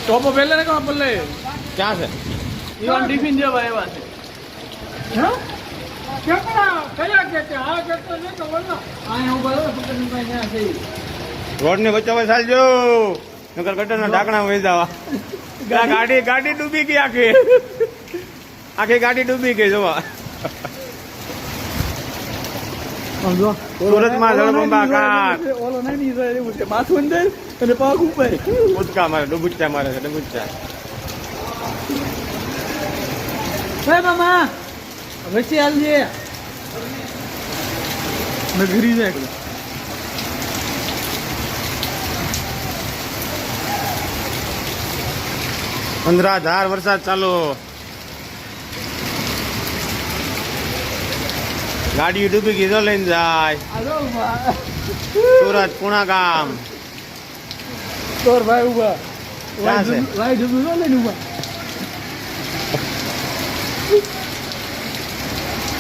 ટોપો પહેલે ને કામ પહેલે ક્યાં છે ઈવાન ટિફિન જેવા એવા છે રોડ ની વચ્ચે ચાલજો નકર ગટર ના ઢાંકણા વહી જવા ગાડી ડૂબી ગઈ આખી ગાડી ડૂબી ગઈ જોવા સુરતમાં જળબંબાકાર ઓલો નાની એવું છે માથું અંદર અને પગ ઉપર ઉચકા મારે ડૂબુચકા મારે છે ડૂબુચકા મામા વચ્ચે હાલજે મેં ઘરી જાય અંધરાધાર વરસાદ ચાલુ ગાડી ડૂબી ગઈ તો લઈને જાય સુરત પુણા ગામ તોર ભાઈ ઉભા ક્યાં છે ભાઈ ડૂબી નો લઈને ઉભા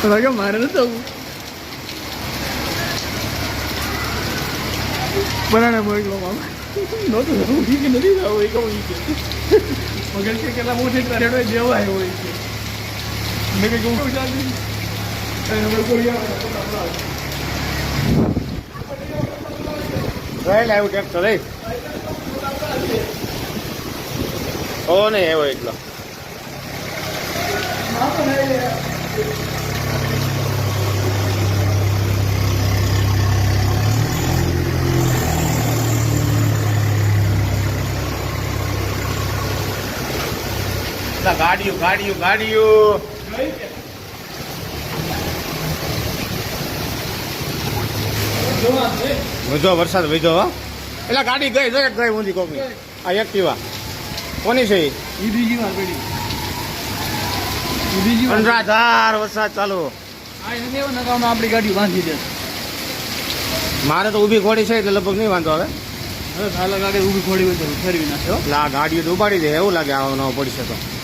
તો મારે નતો બનાને મોકલો મામા નહોતું ઉઠી કે નથી જવું એ કહું કે મગર કે કેટલા મોટી ટ્રેડો જેવો આવ્યો હોય છે મેં કઈ કહું ચાલી રહેલા એવું ટ્રેક્ટર લઈ ઓ નહીં એવો એટલો ગાડીઓ વધો વરસાદ વધો એટલે ગાડી ગઈ જગત ગઈ ઊંધી કોકની આ એક્ટિવા કોની છે ઈ બીજી વાર પડી બીજી વાર અંધરાધાર વરસાદ ચાલુ આ નથી એવું નકામ આપણી ગાડી બાંધી દે મારે તો ઊભી ઘોડી છે એટલે લગભગ નહીં વાંધો હવે હવે સાલા ગાડી ઊભી ખોડી હોય તો ફેરવી નાખ્યો એટલે આ ગાડીઓ ડૂબાડી દે એવું લાગે આવો નવો પડી શકે